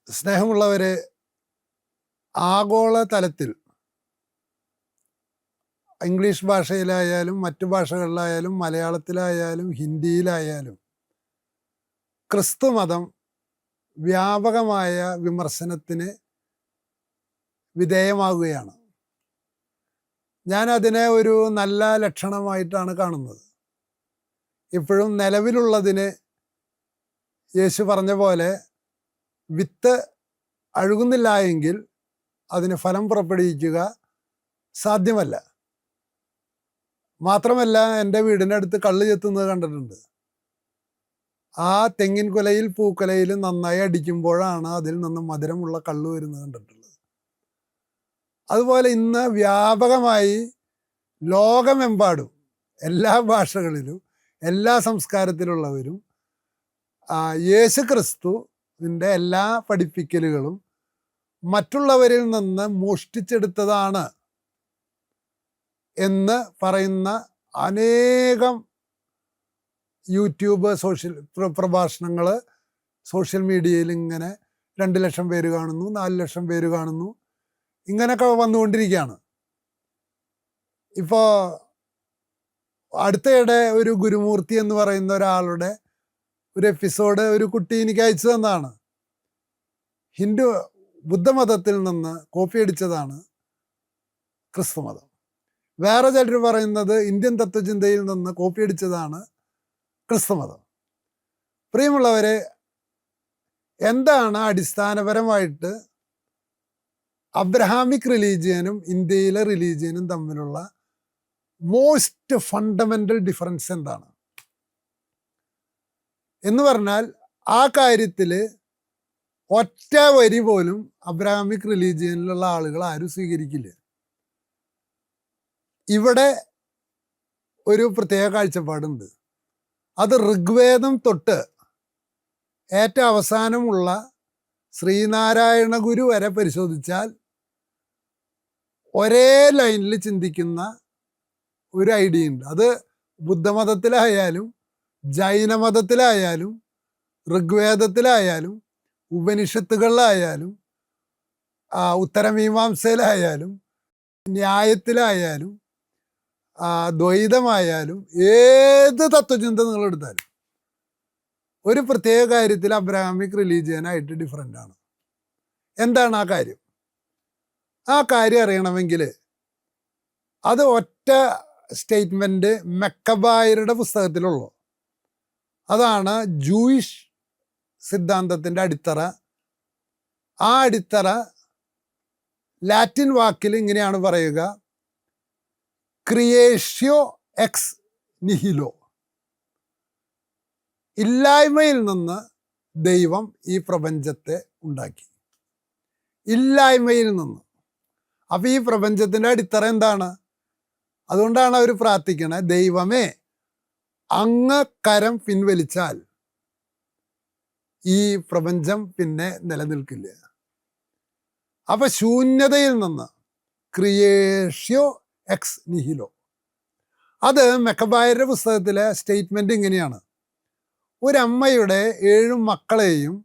സ്നേഹമുള്ളവരെ, ആഗോള തലത്തിൽ ഇംഗ്ലീഷ് ഭാഷയിലായാലും മറ്റു ഭാഷകളിലായാലും മലയാളത്തിലായാലും ഹിന്ദിയിലായാലും ക്രിസ്തുമതം വ്യാപകമായ വിമർശനത്തിന് വിധേയമാകുകയാണ്. ഞാനതിനെ ഒരു നല്ല ലക്ഷണമായിട്ടാണ് കാണുന്നത്. ഇപ്പോഴും നിലവിലുള്ളതിന് യേശു പറഞ്ഞ പോലെ വിത്ത് അഴുകുന്നില്ല എങ്കിൽ അതിന് ഫലം പുറപ്പെടുവിക്കുക സാധ്യമല്ല. മാത്രമല്ല, എൻ്റെ വീടിനടുത്ത് കള്ള് ചെത്തുന്നത് കണ്ടിട്ടുണ്ട്. ആ തെങ്ങിൻ കുലയിൽ പൂക്കുലയിൽ നന്നായി അടിക്കുമ്പോഴാണ് അതിൽ നിന്ന് മധുരമുള്ള കള്ള് വരുന്നത് കണ്ടിട്ടുള്ളത്. അതുപോലെ ഇന്ന് വ്യാപകമായി ലോകമെമ്പാടും എല്ലാ ഭാഷകളിലും എല്ലാ സംസ്കാരത്തിലുള്ളവരും യേശു ക്രിസ്തുവിൻ്റെ എല്ലാ പഠിപ്പിക്കലുകളും മറ്റുള്ളവരിൽ നിന്ന് മോഷ്ടിച്ചെടുത്തതാണ് എന്ന് പറയുന്ന അനേകം യൂട്യൂബ് പ്രഭാഷണങ്ങൾ സോഷ്യൽ മീഡിയയിൽ ഇങ്ങനെ 2 ലക്ഷം പേര് കാണുന്നു, 4 ലക്ഷം പേര് കാണുന്നു, ഇങ്ങനെയൊക്കെ വന്നുകൊണ്ടിരിക്കുകയാണ്. ഇപ്പോൾ അടുത്തയിടെ ഒരു ഗുരുമൂർത്തി എന്ന് പറയുന്ന ഒരാളുടെ ഒരു എപ്പിസോഡ് ഒരു കുട്ടി എനിക്ക് അയച്ചു തന്നതാണ്. ബുദ്ധമതത്തിൽ നിന്ന് കോപ്പി അടിച്ചതാണ് ക്രിസ്തുമതം. വേറെ ചിലർ പറയുന്നത് ഇന്ത്യൻ തത്വചിന്തയിൽ നിന്ന് കോപ്പി അടിച്ചതാണ് ക്രിസ്തുമതം. പ്രിയമുള്ളവരെ, എന്താണ് അടിസ്ഥാനപരമായിട്ട് അബ്രഹാമിക് റിലീജിയനും ഇന്ത്യയിലെ റിലീജിയനും തമ്മിലുള്ള മോസ്റ്റ് ഫണ്ടമെൻ്റൽ ഡിഫറൻസ് എന്താണ് എന്ന് പറഞ്ഞാൽ, ആ കാര്യത്തിൽ ഒറ്റ വരി പോലും അബ്രഹാമിക് റിലീജിയനിലുള്ള ആളുകൾ ആരും സ്വീകരിക്കില്ല. ഇവിടെ ഒരു പ്രത്യേക കാഴ്ചപ്പാടുണ്ട്. അത് ഋഗ്വേദം തൊട്ട് ഏറ്റവും അവസാനമുള്ള ശ്രീനാരായണ ഗുരു വരെ പരിശോധിച്ചാൽ ഒരേ ലൈനിൽ ചിന്തിക്കുന്ന ഒരു ഐഡിയ ഉണ്ട്. അത് ബുദ്ധമതത്തിലായാലും ജൈനമതത്തിലായാലും ഋഗ്വേദത്തിലായാലും ഉപനിഷത്തുകളിലായാലും ഉത്തരമീമാംസയിലായാലും ന്യായത്തിലായാലും ദ്വൈതമായാലും ഏത് തത്വചിന്ത നിങ്ങൾ എടുത്താലും ഒരു പ്രത്യേക കാര്യത്തിൽ അബ്രഹാമിക് റിലീജിയനായിട്ട് ഡിഫറൻ്റ് ആണ്. എന്താണ് ആ കാര്യം? ആ കാര്യം അറിയണമെങ്കിൽ അത് ഒറ്റ സ്റ്റേറ്റ്മെൻറ്റ് മെക്കബായരുടെ പുസ്തകത്തിലുള്ളൂ. അതാണ് ജൂയിഷ് സിദ്ധാന്തത്തിൻ്റെ അടിത്തറ. ആ അടിത്തറ ലാറ്റിൻ വാക്കിൽ ഇങ്ങനെയാണ് പറയുക: ക്രിയേഷ്യോ എക്സ് നിഹിലോ. ഇല്ലായ്മയിൽ നിന്ന് ദൈവം ഈ പ്രപഞ്ചത്തെ ഉണ്ടാക്കി. ഇല്ലായ്മയിൽ നിന്ന്. അപ്പം ഈ പ്രപഞ്ചത്തിൻ്റെ അടിത്തറ എന്താണ്? അതുകൊണ്ടാണ് അവർ പ്രാർത്ഥിക്കണത്, ദൈവമേ അങ്ങ് കരം പിൻവലിച്ചാൽ ഈ പ്രപഞ്ചം പിന്നെ നിലനിൽക്കില്ല. അപ്പൊ ശൂന്യതയിൽ നിന്ന് ക്രിയേഷ്യോ എക്സ് നിഹിലോ. അത് മെക്കബായരുടെ പുസ്തകത്തിലെ സ്റ്റേറ്റ്മെന്റ് ഇങ്ങനെയാണ്: ഒരമ്മയുടെ 7 മക്കളെയും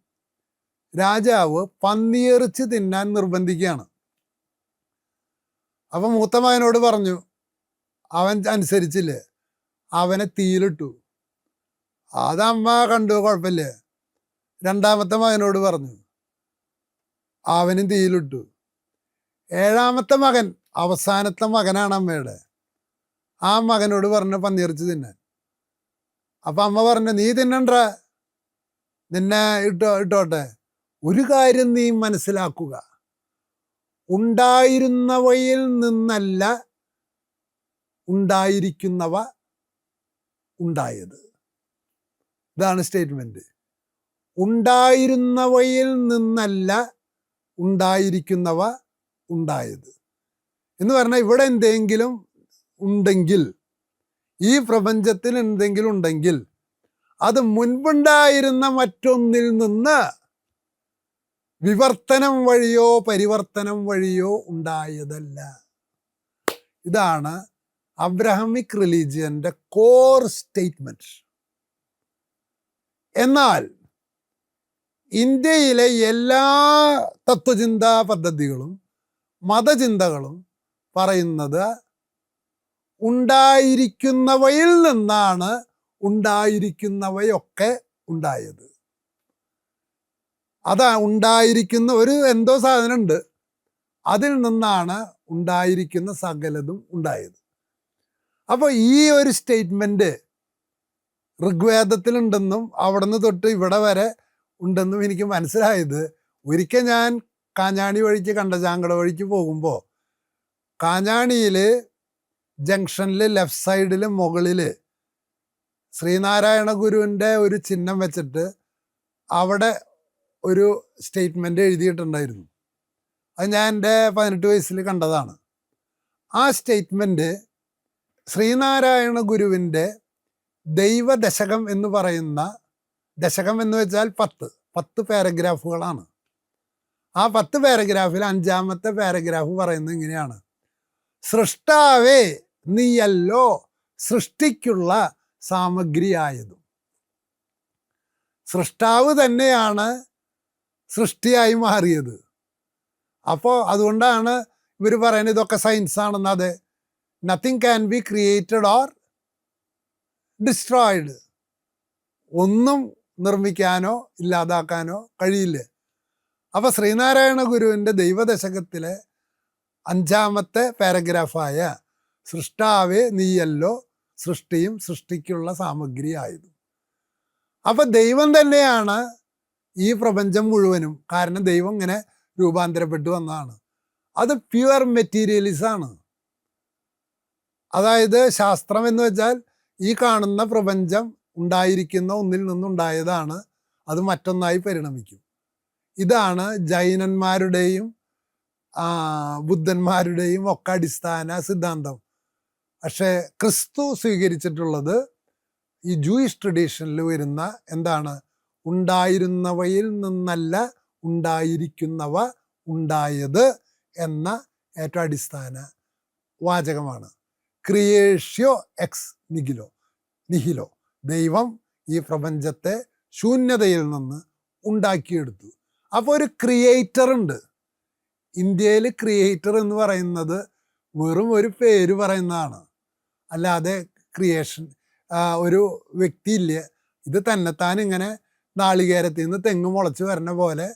രാജാവ് പന്നിയിറച്ചി തിന്നാൻ നിർബന്ധിക്കുകയാണ്. അപ്പൊ മൂത്ത മകനോട് പറഞ്ഞു, അവൻ അനുസരിച്ചില്ലേ, അവനെ തീയിലിട്ടു. അതമ്മ കണ്ടു, കുഴപ്പമില്ല. 2ാമത്തെ മകനോട് പറഞ്ഞു, അവനും തീയിലിട്ടു. 7ാമത്തെ മകൻ, അവസാനത്തെ മകനാണ് അമ്മയുടെ, ആ മകനോട് പറഞ്ഞു പന്നിയിറച്ചി തിന്നാൻ. അപ്പം അമ്മ പറഞ്ഞു, നീ തിന്നണ്ട, നിന്നെ ഇട്ടോട്ടെ. ഒരു കാര്യം നീ മനസ്സിലാക്കുക, ഉണ്ടായിരുന്നവയിൽ നിന്നല്ല ഉണ്ടായിരിക്കുന്നവ ഉണ്ടായത്. ഇതാണ് സ്റ്റേറ്റ്മെന്റ്. ഉണ്ടായിരുന്നവയിൽ നിന്നല്ല ഉണ്ടായിരിക്കുന്നവ ഉണ്ടായത് എന്ന് പറഞ്ഞാൽ, ഇവിടെ എന്തെങ്കിലും ഉണ്ടെങ്കിൽ, ഈ പ്രപഞ്ചത്തിൽ എന്തെങ്കിലും ഉണ്ടെങ്കിൽ അത് മുൻപുണ്ടായിരുന്ന മറ്റൊന്നിൽ നിന്ന് വിവർത്തനം വഴിയോ പരിവർത്തനം വഴിയോ ഉണ്ടായതല്ല. ഇതാണ് അബ്രഹാമിക് റിലീജിയന്റെ കോർ സ്റ്റേറ്റ്മെന്റ്. എന്നാൽ ഇന്ത്യയിലെ എല്ലാ തത്വചിന്താ പദ്ധതികളും മതചിന്തകളും പറയുന്നത് ഉണ്ടായിരിക്കുന്നവയിൽ നിന്നാണ് ഉണ്ടായിരിക്കുന്നവയൊക്കെ ഉണ്ടായത്. അതാ ഉണ്ടായിരിക്കുന്ന ഒരു എന്തോ സാധനമുണ്ട്, അതിൽ നിന്നാണ് ഉണ്ടായിരിക്കുന്ന സകലതും ഉണ്ടായത്. അപ്പോൾ ഈ ഒരു സ്റ്റേറ്റ്മെന്റ് ഋഗ്വേദത്തിലുണ്ടെന്നും അവിടുന്ന് തൊട്ട് ഇവിടെ വരെ ഉണ്ടെന്നും എനിക്ക് മനസ്സിലായത് ഒരിക്കൽ ഞാൻ കാഞ്ഞാണി വഴിക്ക് കണ്ടചാങ്കട വഴിക്ക് പോകുമ്പോൾ കാഞ്ഞാണിയിൽ ജംഗ്ഷനിൽ ലെഫ്റ്റ് സൈഡിൽ മുകളിൽ ശ്രീനാരായണ ഗുരുവിൻ്റെ ഒരു ചിഹ്നം വെച്ചിട്ട് അവിടെ ഒരു സ്റ്റേറ്റ്മെൻറ്റ് എഴുതിയിട്ടുണ്ടായിരുന്നു. അത് ഞാൻ എൻ്റെ 18 വയസ്സിൽ കണ്ടതാണ്. ആ സ്റ്റേറ്റ്മെൻറ്റ് ശ്രീനാരായണ ഗുരുവിൻ്റെ ദൈവദശകം എന്ന് പറയുന്ന, ദശകം എന്ന് വെച്ചാൽ 10 പാരഗ്രാഫുകളാണ്. ആ 10 പാരഗ്രാഫിൽ 5-ാമത്തെ പാരഗ്രാഫ് പറയുന്നത് ഇങ്ങനെയാണ്: സൃഷ്ടാവേ നീയല്ലോ സൃഷ്ടിക്കുള്ള സാമഗ്രിയായതും. സൃഷ്ടാവ് തന്നെയാണ് സൃഷ്ടിയായി മാറിയത്. അപ്പോൾ അതുകൊണ്ടാണ് ഇവർ പറയുന്നത് ഇതൊക്കെ സയൻസ് ആണെന്ന്. അതെ, nothing can be created or destroyed. ഒന്നും നിർമ്മിക്കാനോ ഇല്ലാതാക്കാനോ കഴിയില്ല. അപ്പോൾ ശ്രീനാരായണ ഗുരുവിൻ്റെ ദൈവദശകത്തിലെ 5-ാമത്തെ പാരഗ്രാഫായ സൃഷ്ടാവേ നീയല്ലോ സൃഷ്ടിയും സൃഷ്ടിക്കുള്ള സാമഗ്രിയായതും. അപ്പോൾ ദൈവം തന്നെയാണ് ഈ പ്രപഞ്ചം മുഴുവനും. കാരണം ദൈവം ഇങ്ങനെ രൂപാന്തരപ്പെട്ടു വന്നതാണ്. അത് പ്യുവർ മെറ്റീരിയലിസമാണ്. അതായത് ശാസ്ത്രം എന്ന് വെച്ചാൽ ഈ കാണുന്ന പ്രപഞ്ചം ഉണ്ടായിരിക്കുന്ന ഒന്നിൽ നിന്നുണ്ടായതാണ്, അത് മറ്റൊന്നായി പരിണമിക്കും. ഇതാണ് ജൈനന്മാരുടെയും ബുദ്ധന്മാരുടെയും ഒക്കെ അടിസ്ഥാന സിദ്ധാന്തം. പക്ഷേ ക്രിസ്തു സ്വീകരിച്ചിട്ടുള്ളത് ഈ ജൂയിഷ് ട്രഡീഷനിൽ വരുന്ന എന്താണ്? ഉണ്ടായിരുന്നവയിൽ നിന്നല്ല ഉണ്ടായിരിക്കുന്നവ ഉണ്ടായത് എന്ന ഏറ്റവും അടിസ്ഥാന വാചകമാണ്. ക്രിയേഷ്യോ എക്സ് നിഹിലോ. ദൈവം ഈ പ്രപഞ്ചത്തെ ശൂന്യതയിൽ നിന്ന് ഉണ്ടാക്കിയെടുത്തു. അപ്പോൾ ഒരു ക്രിയേറ്റർ ഉണ്ട്. ഇന്ത്യയിൽ ക്രിയേറ്റർ എന്ന് പറയുന്നത് വെറും ഒരു പേര് പറയുന്നതാണ്, അല്ലാതെ ക്രിയേഷൻ ഒരു വ്യക്തിയില്ല. ഇത് തന്നെത്താൻ ഇങ്ങനെ നാളികേരത്തിൽ നിന്ന് തെങ്ങ് മുളച്ച് വരുന്ന പോലെ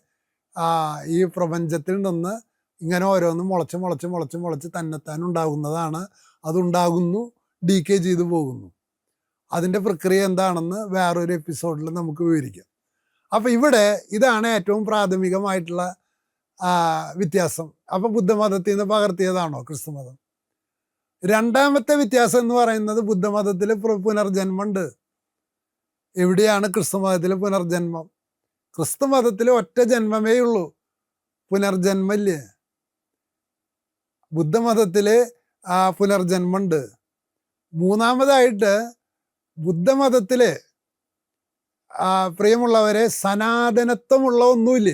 ഈ പ്രപഞ്ചത്തിൽ നിന്ന് ഇങ്ങനെ ഓരോന്നും മുളച്ച് തന്നെത്താൻ ഉണ്ടാകുന്നതാണ്. അതുണ്ടാകുന്നു, ഡീക്കേ ചെയ്തു പോകുന്നു. അതിൻ്റെ പ്രക്രിയ എന്താണെന്ന് വേറൊരു എപ്പിസോഡിൽ നമുക്ക് വിവരിക്കാം. അപ്പം ഇവിടെ ഇതാണ് ഏറ്റവും പ്രാഥമികമായിട്ടുള്ള വ്യത്യാസം. അപ്പം ബുദ്ധമതത്തിൽ നിന്ന് പകർത്തിയതാണോ ക്രിസ്തുമതം? രണ്ടാമത്തെ വ്യത്യാസം എന്ന് പറയുന്നത് ബുദ്ധമതത്തിൽ പുനർജന്മമുണ്ട്. എവിടെയാണ് ക്രിസ്തുമതത്തിൽ പുനർജന്മം? ക്രിസ്തുമതത്തിൽ ഒറ്റ ജന്മമേ ഉള്ളൂ, പുനർജന്മമില്ല. ബുദ്ധമതത്തിൽ പുനർജന്മമുണ്ട്. മൂന്നാമതായിട്ട് ബുദ്ധമതത്തിൽ പ്രിയമുള്ളവരെ സനാതനത്വമുള്ള ഒന്നുമില്ല.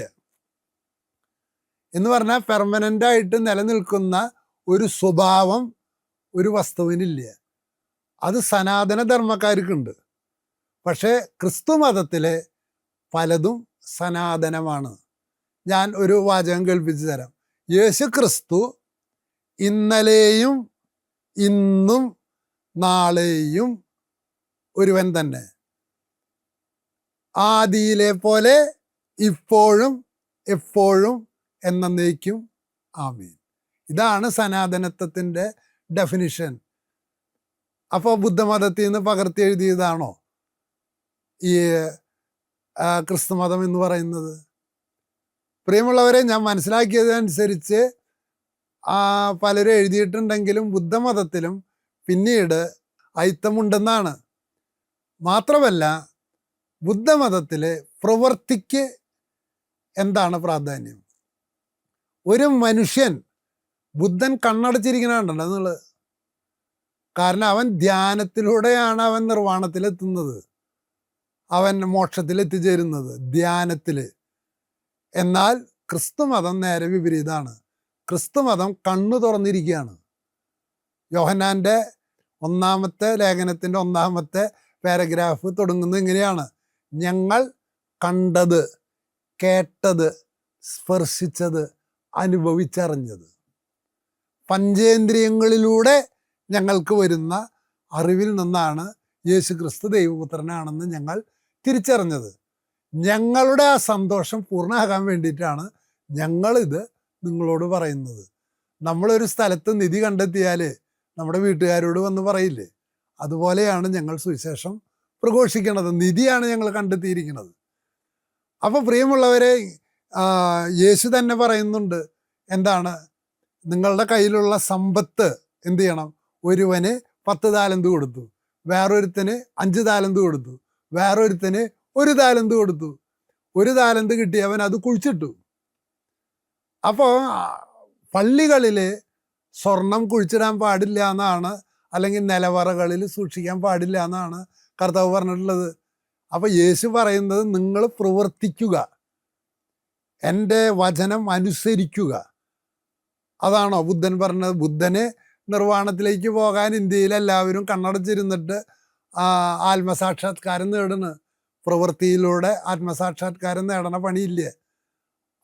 എന്ന് പറഞ്ഞാൽ പെർമനൻ്റായിട്ട് നിലനിൽക്കുന്ന ഒരു സ്വഭാവം ഒരു വസ്തുവിനില്ല. അത് സനാതന ധർമ്മക്കാർക്കുണ്ട്. പക്ഷേ ക്രിസ്തു മതത്തിലെ പലതും സനാതനമാണ്. ഞാൻ ഒരു വാചകം കേൾപ്പിച്ചു തരാം. യേശു ക്രിസ്തു ഇന്നലെയും ഇന്നും നാളെയും ഒരുവൻ തന്നെ, ആദിയിലെ പോലെ ഇപ്പോഴും എപ്പോഴും എന്നേക്കും ആമീൻ. ഇതാണ് സനാതനത്വത്തിൻ്റെ ഡെഫിനിഷൻ. അപ്പോൾ ബുദ്ധമതത്തിൽ നിന്ന് പകർത്തി എഴുതിയതാണോ ഈ ക്രിസ്തുമതം എന്ന് പറയുന്നത്? പ്രിയമുള്ളവരെ, ഞാൻ മനസ്സിലാക്കിയതനുസരിച്ച് പലരും എഴുതിയിട്ടുണ്ടെങ്കിലും ബുദ്ധമതത്തിലും പിന്നീട് അയിത്തമുണ്ടെന്നാണ്. മാത്രമല്ല ബുദ്ധമതത്തിൽ പ്രവൃത്തിക്ക് എന്താണ് പ്രാധാന്യം? ഒരു മനുഷ്യൻ, ബുദ്ധൻ കണ്ണടച്ചിരിക്കണുണ്ടല്ലോ എന്നുള്ളത്. കാരണം അവൻ ധ്യാനത്തിലൂടെയാണ് അവൻ നിർവ്വാണത്തിലെത്തുന്നത്, അവൻ മോക്ഷത്തിലെത്തിച്ചേരുന്നത് ധ്യാനത്തിൽ. എന്നാൽ ക്രിസ്തുമതം നേരെ വിപരീതമാണ്. ക്രിസ്തുമതം കണ്ണു തുറന്നിരിക്കുകയാണ്. യോഹന്നാൻ്റെ 1-ാമത്തെ ലേഖനത്തിൻ്റെ 1-ാമത്തെ പാരഗ്രാഫ് തുടങ്ങുന്നത് ഇങ്ങനെയാണ്: ഞങ്ങൾ കണ്ടത് കേട്ടത്, സ്പർശിച്ചത്, അനുഭവിച്ചറിഞ്ഞത്. പഞ്ചേന്ദ്രിയങ്ങളിലൂടെ ഞങ്ങൾക്ക് വരുന്ന അറിവിൽ നിന്നാണ് യേശു ക്രിസ്തു ദൈവപുത്രനാണെന്ന് ഞങ്ങൾ തിരിച്ചറിഞ്ഞത്. ഞങ്ങളുടെ ആ സന്തോഷം പൂർണ്ണമാകാൻ വേണ്ടിയിട്ടാണ് ഞങ്ങളിത് നിങ്ങളോട് പറയുന്നത്. നമ്മളൊരു സ്ഥലത്ത് നിധി കണ്ടെത്തിയാൽ നമ്മുടെ വീട്ടുകാരോട് വന്ന് പറയില്ലേ? അതുപോലെയാണ് ഞങ്ങൾ സുവിശേഷം പ്രഘോഷിക്കുന്നത്. നിധിയാണ് ഞങ്ങൾ കണ്ടെത്തിയിരിക്കുന്നത്. അപ്പോൾ പ്രിയമുള്ളവരെ, യേശു തന്നെ പറയുന്നുണ്ട്, എന്താണ്? നിങ്ങളുടെ കയ്യിലുള്ള സമ്പത്ത് എന്ത് ചെയ്യണം? ഒരുവന് 10 താലന്ത് കൊടുത്തു, വേറൊരുത്തന് 5 താലന്ത് കൊടുത്തു, വേറൊരുത്തന് 1 താലന്ത് കൊടുത്തു. 1 താലന്ത് കിട്ടിയവൻ അത് കുഴിച്ചിട്ടു. അപ്പോൾ പള്ളികളിൽ സ്വർണം കുഴിച്ചിടാൻ പാടില്ല എന്നാണ്, അല്ലെങ്കിൽ നിലവറകളിൽ സൂക്ഷിക്കാൻ പാടില്ല എന്നാണ് കർത്താവ് പറഞ്ഞിട്ടുള്ളത്. അപ്പോൾ യേശു പറയുന്നത്, നിങ്ങൾ പ്രവർത്തിക്കുക, എൻ്റെ വചനം അനുസരിക്കുക. അതാണോ ബുദ്ധൻ പറഞ്ഞത്? ബുദ്ധന് നിർവ്വാണത്തിലേക്ക് പോകാൻ ഇന്ത്യയിൽ എല്ലാവരും കണ്ണടച്ചിരുന്നിട്ട് ആത്മസാക്ഷാത്കാരം നേടുന്നു. പ്രവൃത്തിയിലൂടെ ആത്മസാക്ഷാത്കാരം നേടണ പണിയില്ലേ?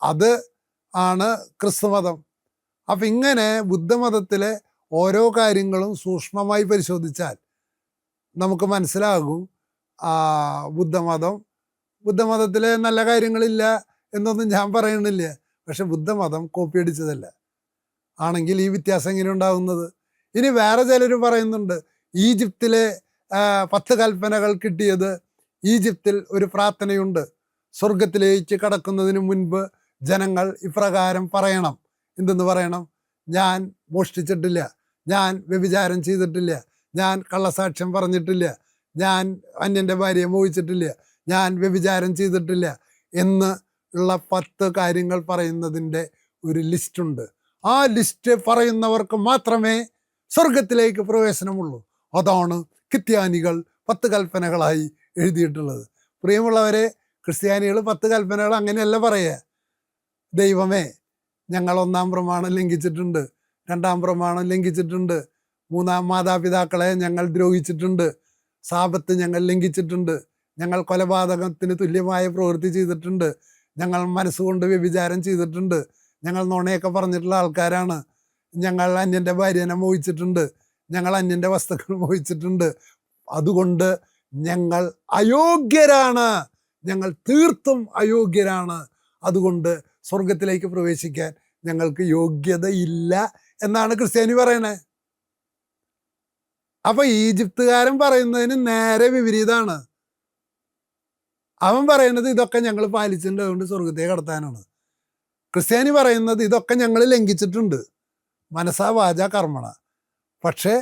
അത് ആണ് ക്രിസ്തുമതം. അപ്പം ഇങ്ങനെ ബുദ്ധമതത്തിലെ ഓരോ കാര്യങ്ങളും സൂക്ഷ്മമായി പരിശോധിച്ചാൽ നമുക്ക് മനസ്സിലാകും, ബുദ്ധമതത്തിലെ നല്ല കാര്യങ്ങളില്ല എന്നൊന്നും ഞാൻ പറയണില്ല. പക്ഷെ ബുദ്ധമതം കോപ്പി അടിച്ചതല്ല. ആണെങ്കിൽ ഈ വ്യത്യാസം എങ്ങനെ ഉണ്ടാകുന്നത്? ഇനി വേറെ ചിലർ പറയുന്നുണ്ട്, ഈജിപ്തിലെ 10 കൽപ്പനകൾ കിട്ടിയത്, ഈജിപ്തിൽ ഒരു പ്രാർത്ഥനയുണ്ട്, സ്വർഗത്തിലേക്ക് കടക്കുന്നതിന് മുൻപ് ജനങ്ങൾ ഇപ്രകാരം പറയണം. എന്തെന്ന് പറയണം? ഞാൻ മോഷ്ടിച്ചിട്ടില്ല, ഞാൻ വ്യഭിചാരം ചെയ്തിട്ടില്ല, ഞാൻ കള്ളസാക്ഷ്യം പറഞ്ഞിട്ടില്ല, ഞാൻ അന്യൻ്റെ ഭാര്യയെ മോഹിച്ചിട്ടില്ല, ഞാൻ വ്യഭിചാരം ചെയ്തിട്ടില്ല എന്ന് ഉള്ള 10 കാര്യങ്ങൾ പറയുന്നതിൻ്റെ ഒരു ലിസ്റ്റുണ്ട്. ആ ലിസ്റ്റ് പറയുന്നവർക്ക് മാത്രമേ സ്വർഗത്തിലേക്ക് പ്രവേശനമുള്ളൂ. അതാണ് ക്രിസ്ത്യാനികൾ 10 കൽപ്പനകളായി എഴുതിയിട്ടുള്ളത്. പ്രിയമുള്ളവരെ, ക്രിസ്ത്യാനികൾ 10 കൽപ്പനകൾ അങ്ങനെയല്ല പറയുക. ദൈവമേ, ഞങ്ങൾ 1-ാം പ്രമാണം ലംഘിച്ചിട്ടുണ്ട്, 2-ാം പ്രമാണം ലംഘിച്ചിട്ടുണ്ട്, 3-ാം മാതാപിതാക്കളെ ഞങ്ങൾ ദ്രോഹിച്ചിട്ടുണ്ട്, സാബത്ത് ഞങ്ങൾ ലംഘിച്ചിട്ടുണ്ട്, ഞങ്ങൾ കൊലപാതകത്തിന് തുല്യമായ പ്രവൃത്തി ചെയ്തിട്ടുണ്ട്, ഞങ്ങൾ മനസ്സുകൊണ്ട് വ്യഭിചാരം ചെയ്തിട്ടുണ്ട്, ഞങ്ങൾ നുണയൊക്കെ പറഞ്ഞിട്ടുള്ള ആൾക്കാരാണ്, ഞങ്ങൾ അന്യൻ്റെ ഭാര്യനെ മോഹിച്ചിട്ടുണ്ട്, ഞങ്ങൾ അന്യൻ്റെ വസ്തുക്കൾ മോഹിച്ചിട്ടുണ്ട്, അതുകൊണ്ട് ഞങ്ങൾ അയോഗ്യരാണ്, ഞങ്ങൾ തീർത്തും അയോഗ്യരാണ്, അതുകൊണ്ട് സ്വർഗത്തിലേക്ക് പ്രവേശിക്കാൻ ഞങ്ങൾക്ക് യോഗ്യതയില്ല എന്നാണ് ക്രിസ്ത്യാനി പറയണേ. അപ്പൊ ഈജിപ്തുകാരൻ പറയുന്നതിന് നേരെ വിപരീതമാണ്. അവൻ പറയുന്നത് ഇതൊക്കെ ഞങ്ങൾ പാലിച്ചിട്ടുണ്ട്, അതുകൊണ്ട് സ്വർഗത്തേക്ക് കടത്താനാണ്. ക്രിസ്ത്യാനി പറയുന്നത് ഇതൊക്കെ ഞങ്ങൾ ലംഘിച്ചിട്ടുണ്ട്, മനസാ വാച കർമ്മണ. പക്ഷേ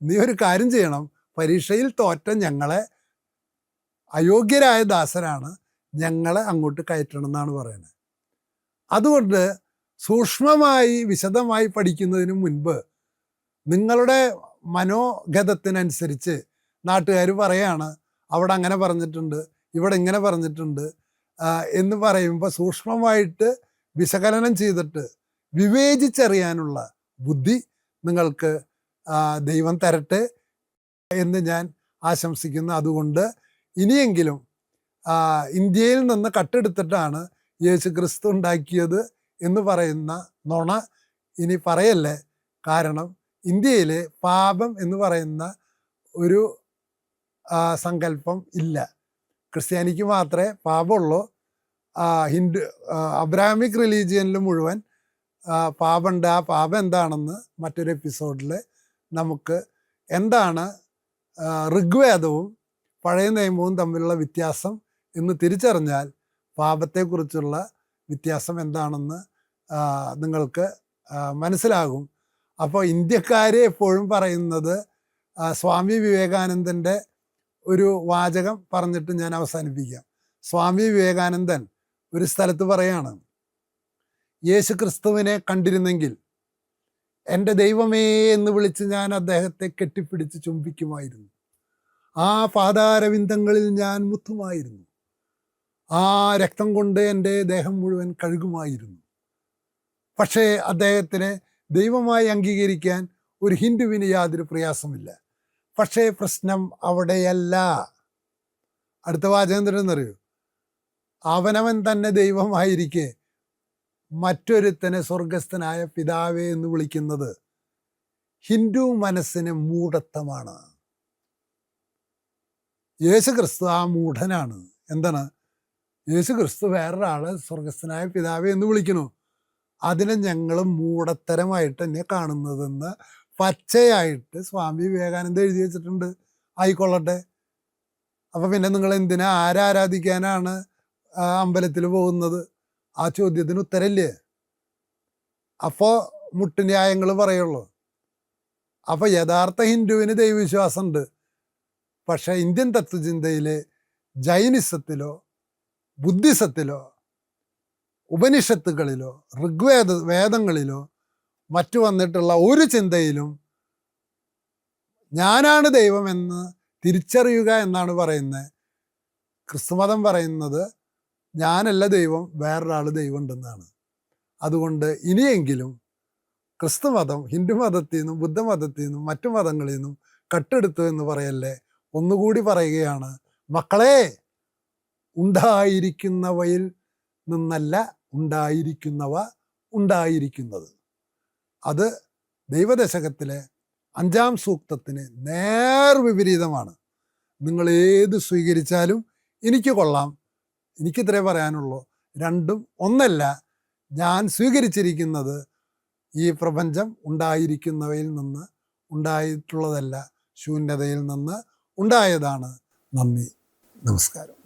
നീ ഒരു കാര്യം ചെയ്യണം, പരീക്ഷയിൽ തോറ്റ ഞങ്ങളെ അയോഗ്യരായ ദാസരാണ്, ഞങ്ങളെ അങ്ങോട്ട് കയറ്റണം എന്നാണ് പറയുന്നത്. അതുകൊണ്ട് സൂക്ഷ്മമായി വിശദമായി പഠിക്കുന്നതിന് മുൻപ് നിങ്ങളുടെ മനോഗതത്തിനനുസരിച്ച് നാട്ടുകാർ പറയാണ്, അവിടെ അങ്ങനെ പറഞ്ഞിട്ടുണ്ട്, ഇവിടെ ഇങ്ങനെ പറഞ്ഞിട്ടുണ്ട് എന്ന് പറയുമ്പോൾ സൂക്ഷ്മമായിട്ട് വിശകലനം ചെയ്തിട്ട് വിവേചിച്ചറിയാനുള്ള ബുദ്ധി നിങ്ങൾക്ക് ദൈവം തരട്ടെ എന്ന് ഞാൻ ആശംസിക്കുന്നു. അതുകൊണ്ട് ഇനിയെങ്കിലും ഇന്ത്യയിൽ നിന്ന് കട്ടെടുത്തിട്ടാണ് യേശു ക്രിസ്തു ഉണ്ടാക്കിയത് എന്ന് പറയുന്ന നുണ ഇനി പറയല്ലേ. കാരണം ഇന്ത്യയിൽ പാപം എന്ന് പറയുന്ന ഒരു സങ്കല്പം ഇല്ല. ക്രിസ്ത്യാനിക്ക് മാത്രമേ പാപമുള്ളൂ. അബ്രാഹമിക് റിലീജിയനിൽ മുഴുവൻ പാപമുണ്ട്. ആ പാപം എന്താണെന്ന് മറ്റൊരു എപ്പിസോഡിൽ നമുക്ക് എന്താണ് ഋഗ്വേദവും പഴയ നിയമവും തമ്മിലുള്ള വ്യത്യാസം എന്ന് തിരിച്ചറിഞ്ഞാൽ പാപത്തെക്കുറിച്ചുള്ള വ്യത്യാസം എന്താണെന്ന് നിങ്ങൾക്ക് മനസ്സിലാകും. അപ്പോൾ ഇന്ത്യക്കാർ എപ്പോഴും പറയുന്നത്, സ്വാമി വിവേകാനന്ദൻ്റെ ഒരു വാചകം പറഞ്ഞിട്ട് ഞാൻ അവസാനിപ്പിക്കാം. സ്വാമി വിവേകാനന്ദൻ ഒരു സ്ഥലത്ത് പറയാണ്, യേശു ക്രിസ്തുവിനെ കണ്ടിരുന്നെങ്കിൽ എൻ്റെ ദൈവമേ എന്ന് വിളിച്ച് ഞാൻ അദ്ദേഹത്തെ കെട്ടിപ്പിടിച്ച് ചുംബിക്കുമായിരുന്നു, ആ പാദാരവിന്ദങ്ങളിൽ ഞാൻ മുത്തുമായിരുന്നു, ആ രക്തം കൊണ്ട് എൻ്റെ ദേഹം മുഴുവൻ കഴുകുമായിരുന്നു. പക്ഷേ അദ്ദേഹത്തിന് ദൈവമായി അംഗീകരിക്കാൻ ഒരു ഹിന്ദുവിന് യാതൊരു പ്രയാസമില്ല. പക്ഷേ പ്രശ്നം അവിടെയല്ല. അടുത്ത വാചകം എന്തെന്നറിയോ? അവനവൻ തന്നെ ദൈവമായിരിക്കെ മറ്റൊരുത്തനെ സ്വർഗസ്ഥനായ പിതാവേ എന്ന് വിളിക്കുന്നത് ഹിന്ദു മനസ്സിന് മൂഢത്വമാണ്. യേശുക്രിസ്തു ആ മൂഢനാണ്. എന്താണ്? യേശുക്രിസ്തു വേറൊരാളെ സ്വർഗസ്ഥനായ പിതാവേ എന്ന് വിളിക്കണു. അതിനെ ഞങ്ങൾ മൂഢത്തരമായിട്ട് തന്നെ കാണുന്നതെന്ന് പച്ചയായിട്ട് സ്വാമി വിവേകാനന്ദ എഴുതി വെച്ചിട്ടുണ്ട്. ആയിക്കൊള്ളട്ടെ. അപ്പം പിന്നെ നിങ്ങൾ എന്തിനാ ആരാധിക്കാനാണ് അമ്പലത്തിൽ പോകുന്നത്? ആ ചോദ്യത്തിന് ഉത്തരമില്ലേ? അപ്പോൾ മുട്ടുന്യായങ്ങൾ പറയുള്ളൂ. അപ്പോൾ യഥാർത്ഥ ഹിന്ദുവിന് ദൈവവിശ്വാസമുണ്ട്. പക്ഷേ ഇന്ത്യൻ തത്വചിന്തയിൽ ജൈനിസത്തിലോ ബുദ്ധിസത്തിലോ ഉപനിഷത്തുകളിലോ വേദങ്ങളിലോ മറ്റു വന്നിട്ടുള്ള ഒരു ചിന്തയിലും ഞാനാണ് ദൈവമെന്ന് തിരിച്ചറിയുക എന്നാണ് പറയുന്നത്. ക്രിസ്തുമതം പറയുന്നത് ഞാനല്ല ദൈവം, വേറൊരാൾ ദൈവം ഉണ്ടെന്നാണ്. അതുകൊണ്ട് ഇനിയെങ്കിലും ക്രിസ്തുമതം ഹിന്ദുമതത്തിൽ നിന്നും ബുദ്ധമതത്തിൽ നിന്നും മറ്റു മതങ്ങളിൽ നിന്നും കട്ടെടുത്തു എന്ന് പറയല്ലേ. ഒന്നുകൂടി പറയുകയാണ്, മക്കളെ, ഉണ്ടായിരിക്കുന്നവയിൽ നിന്നല്ല ഉണ്ടായിരിക്കുന്നവ ഉണ്ടായിരിക്കുന്നത്. അത് ദൈവദശകത്തിലെ 5-ാം സൂക്തത്തിന് നേർവിപരീതമാണ്. നിങ്ങൾ ഏത് സ്വീകരിച്ചാലും എനിക്ക് കൊള്ളാം, എനിക്കിത്രേ പറയാനുള്ളൂ. രണ്ടും ഒന്നല്ല. ഞാൻ സ്വീകരിച്ചിരിക്കുന്നത് ഈ പ്രപഞ്ചം ഉണ്ടായിരിക്കുന്നവയിൽ നിന്ന് ഉണ്ടായിട്ടുള്ളതല്ല, ശൂന്യതയിൽ നിന്ന് ഉണ്ടായതാണ്. നന്ദി, നമസ്കാരം.